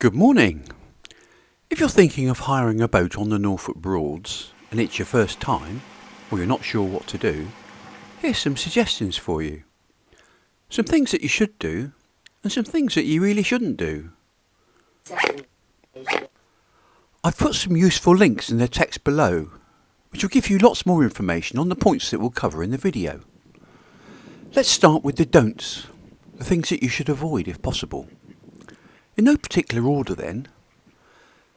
Good morning. If you're thinking of hiring a boat on the Norfolk Broads and it's your first time, or you're not sure what to do, here's some suggestions for you. Some things that you should do and some things that you really shouldn't do. I've put some useful links in the text below, which will give you lots more information on the points that we'll cover in the video. Let's start with the don'ts, the things that you should avoid if possible. In no particular order then.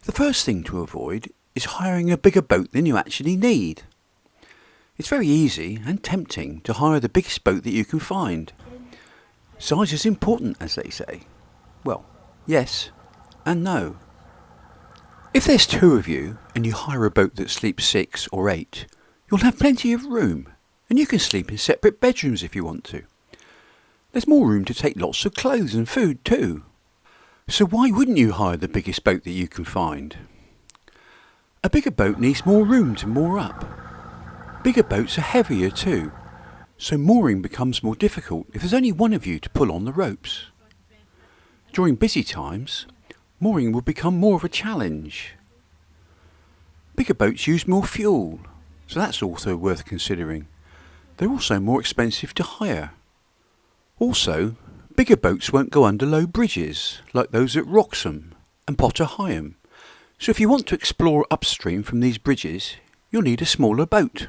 The first thing to avoid is hiring a bigger boat than you actually need. It's very easy and tempting to hire the biggest boat that you can find. Size is important, as they say. Well, yes and no. If there's two of you and you hire a boat that sleeps 6 or 8, you'll have plenty of room and you can sleep in separate bedrooms if you want to. There's more room to take lots of clothes and food too. So why wouldn't you hire the biggest boat that you can find? A bigger boat needs more room to moor up. Bigger boats are heavier too, so mooring becomes more difficult if there's only one of you to pull on the ropes. During busy times, mooring will become more of a challenge. Bigger boats use more fuel, so that's also worth considering. They're also more expensive to hire. Also, bigger boats won't go under low bridges, like those at Wroxham and Heigham. So if you want to explore upstream from these bridges, you'll need a smaller boat.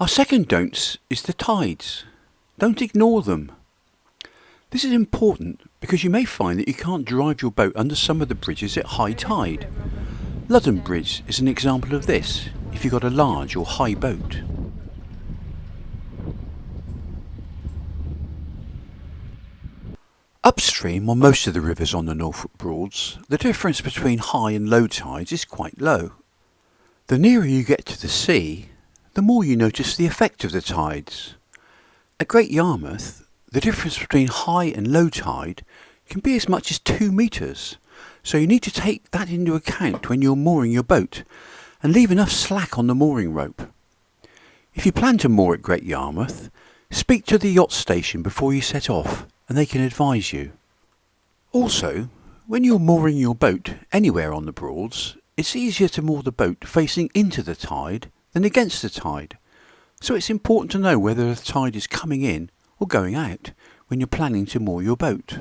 Our second don'ts is the tides. Don't ignore them. This is important because you may find that you can't drive your boat under some of the bridges at high tide. London Bridge is an example of this if you've got a large or high boat. Upstream on most of the rivers on the Norfolk Broads, the difference between high and low tides is quite low. The nearer you get to the sea, the more you notice the effect of the tides. At Great Yarmouth, the difference between high and low tide can be as much as 2 metres, so you need to take that into account when you're mooring your boat and leave enough slack on the mooring rope. If you plan to moor at Great Yarmouth, speak to the yacht station before you set off and they can advise you. Also, when you're mooring your boat anywhere on the Broads, it's easier to moor the boat facing into the tide than against the tide, so it's important to know whether the tide is coming in or going out when you're planning to moor your boat.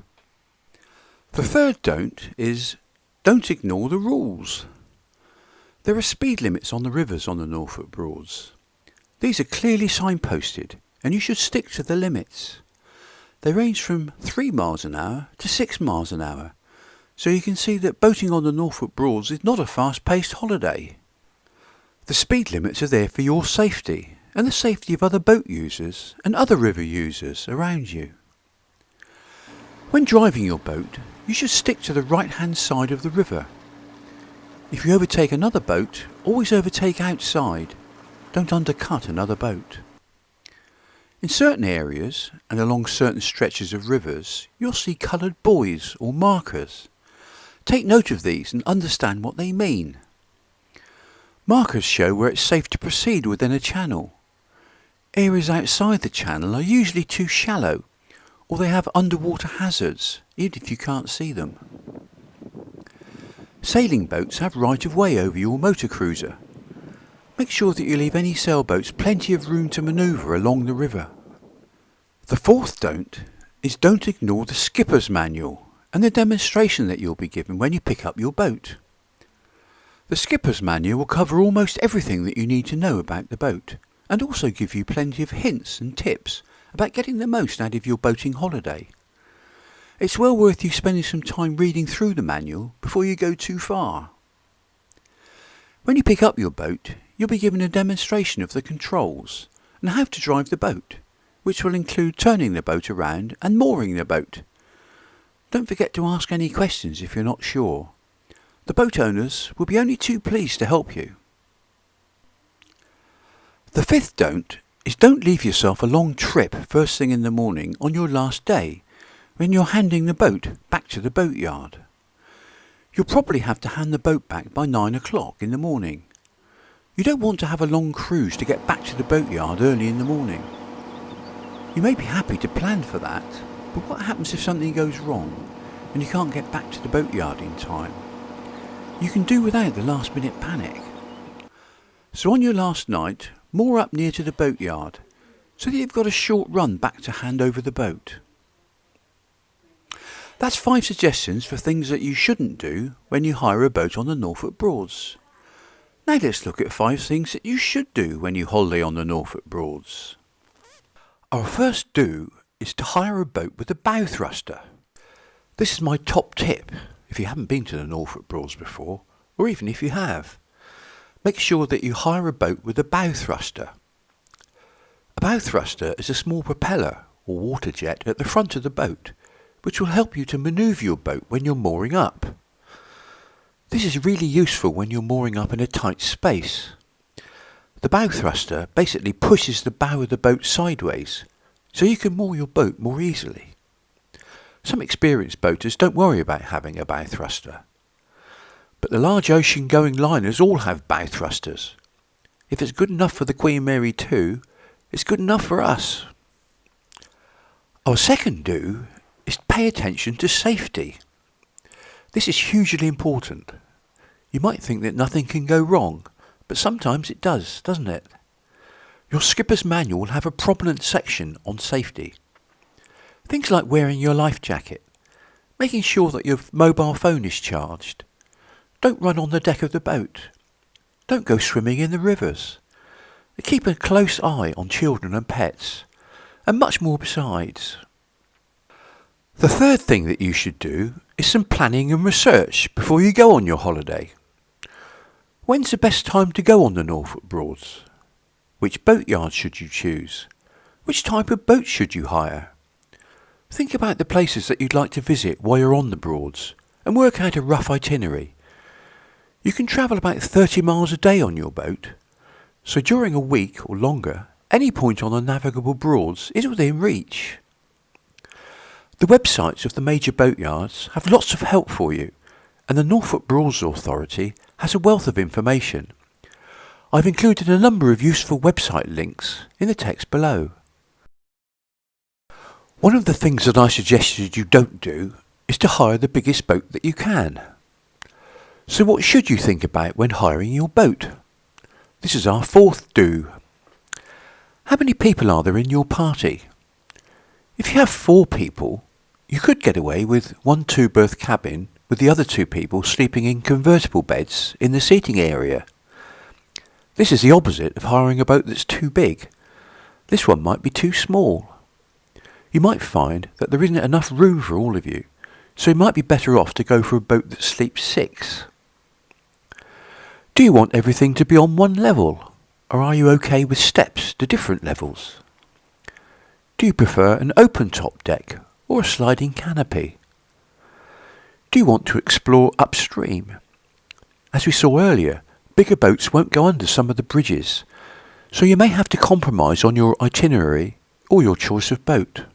The third don't is don't ignore the rules. There are speed limits on the rivers on the Norfolk Broads. These are clearly signposted and you should stick to the limits. They range from 3 miles an hour to 6 miles an hour, so you can see that boating on the Norfolk Broads is not a fast-paced holiday. The speed limits are there for your safety and the safety of other boat users and other river users around you. When driving your boat, you should stick to the right-hand side of the river. If you overtake another boat, always overtake outside. Don't undercut another boat. In certain areas and along certain stretches of rivers, you'll see coloured buoys or markers. Take note of these and understand what they mean. Markers show where it's safe to proceed within a channel. Areas outside the channel are usually too shallow, or they have underwater hazards, even if you can't see them. Sailing boats have right of way over your motor cruiser. Make sure that you leave any sailboats plenty of room to manoeuvre along the river. The fourth don't is don't ignore the skipper's manual and the demonstration that you'll be given when you pick up your boat. The skipper's manual will cover almost everything that you need to know about the boat and also give you plenty of hints and tips about getting the most out of your boating holiday. It's well worth you spending some time reading through the manual before you go too far. When you pick up your boat, you'll be given a demonstration of the controls and how to drive the boat, which will include turning the boat around and mooring the boat. Don't forget to ask any questions if you're not sure. The boat owners will be only too pleased to help you. The fifth don't is don't leave yourself a long trip first thing in the morning on your last day when you're handing the boat back to the boatyard. You'll probably have to hand the boat back by 9 o'clock in the morning. You don't want to have a long cruise to get back to the boatyard early in the morning. You may be happy to plan for that, but what happens if something goes wrong and you can't get back to the boatyard in time, you can do without the last minute panic. So on your last night, moor up near to the boatyard so that you've got a short run back to hand over the boat. That's 5 suggestions for things that you shouldn't do when you hire a boat on the Norfolk Broads. Now let's look at 5 things that you should do when you holiday on the Norfolk Broads. Our first do is to hire a boat with a bow thruster. This is my top tip if you haven't been to the Norfolk Broads before, or even if you have. Make sure that you hire a boat with a bow thruster. A bow thruster is a small propeller or water jet at the front of the boat, which will help you to manoeuvre your boat when you're mooring up. This is really useful when you're mooring up in a tight space. The bow thruster basically pushes the bow of the boat sideways, so you can moor your boat more easily. Some experienced boaters don't worry about having a bow thruster, but the large ocean-going liners all have bow thrusters. If it's good enough for the Queen Mary 2, it's good enough for us. Our second do is pay attention to safety. This is hugely important. You might think that nothing can go wrong, but sometimes it does, doesn't it? Your skipper's manual will have a prominent section on safety. Things like wearing your life jacket, making sure that your mobile phone is charged. Don't run on the deck of the boat. Don't go swimming in the rivers. Keep a close eye on children and pets, and much more besides. The third thing that you should do is some planning and research before you go on your holiday. When's the best time to go on the Norfolk Broads? Which boatyard should you choose? Which type of boat should you hire? Think about the places that you'd like to visit while you're on the Broads and work out a rough itinerary. You can travel about 30 miles a day on your boat, so during a week or longer, any point on the navigable Broads is within reach. The websites of the major boatyards have lots of help for you, and the Norfolk Broads Authority has a wealth of information. I've included a number of useful website links in the text below. One of the things that I suggested you don't do is to hire the biggest boat that you can. So what should you think about when hiring your boat? This is our fourth do. How many people are there in your party? If you have 4 people, you could get away with 1 2-berth cabin with the other 2 people sleeping in convertible beds in the seating area. This is the opposite of hiring a boat that's too big. This one might be too small. You might find that there isn't enough room for all of you, so you might be better off to go for a boat that sleeps 6. Do you want everything to be on one level, or are you okay with steps to different levels? Do you prefer an open top deck or a sliding canopy? Do you want to explore upstream? As we saw earlier, bigger boats won't go under some of the bridges, so you may have to compromise on your itinerary or your choice of boat.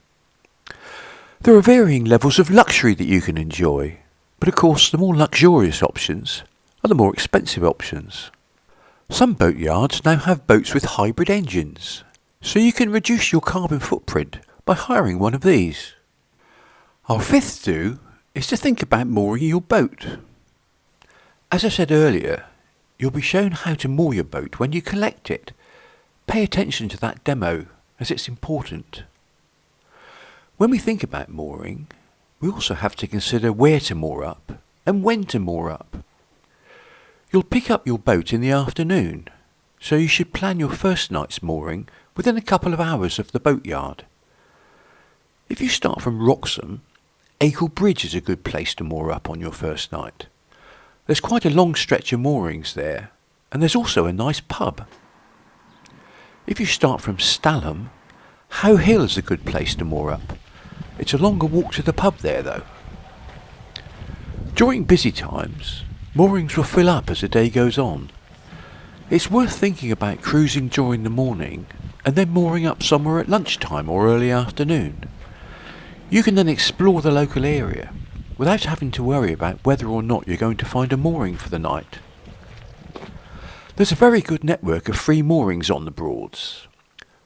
There are varying levels of luxury that you can enjoy, but of course the more luxurious options are the more expensive options. Some boatyards now have boats with hybrid engines, so you can reduce your carbon footprint by hiring one of these. Our fifth do is to think about mooring your boat. As I said earlier, you'll be shown how to moor your boat when you collect it. Pay attention to that demo, as it's important. When we think about mooring, we also have to consider where to moor up and when to moor up. You'll pick up your boat in the afternoon, so you should plan your first night's mooring within a couple of hours of the boatyard. If you start from Wroxham, Wroxham Bridge is a good place to moor up on your first night. There's quite a long stretch of moorings there, and there's also a nice pub. If you start from Stalham, How Hill is a good place to moor up. It's a longer walk to the pub there though. During busy times, moorings will fill up as the day goes on. It's worth thinking about cruising during the morning and then mooring up somewhere at lunchtime or early afternoon. You can then explore the local area without having to worry about whether or not you're going to find a mooring for the night. There's a very good network of free moorings on the Broads.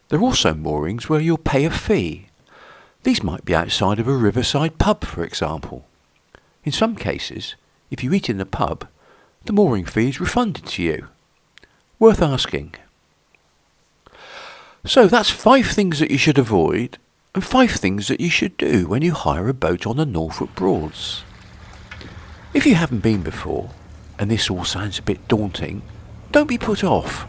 There are also moorings where you'll pay a fee. These might be outside of a riverside pub, for example. In some cases, if you eat in the pub, the mooring fee is refunded to you. Worth asking. So that's 5 things that you should avoid and 5 things that you should do when you hire a boat on the Norfolk Broads. If you haven't been before, and this all sounds a bit daunting, don't be put off.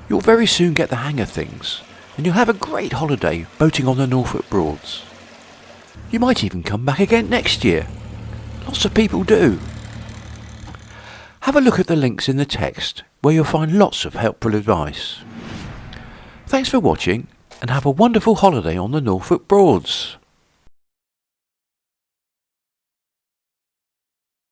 You'll very soon get the hang of things, and you'll have a great holiday boating on the Norfolk Broads. You might even come back again next year. Lots of people do. Have a look at the links in the text where you'll find lots of helpful advice. Thanks for watching and have a wonderful holiday on the Norfolk Broads.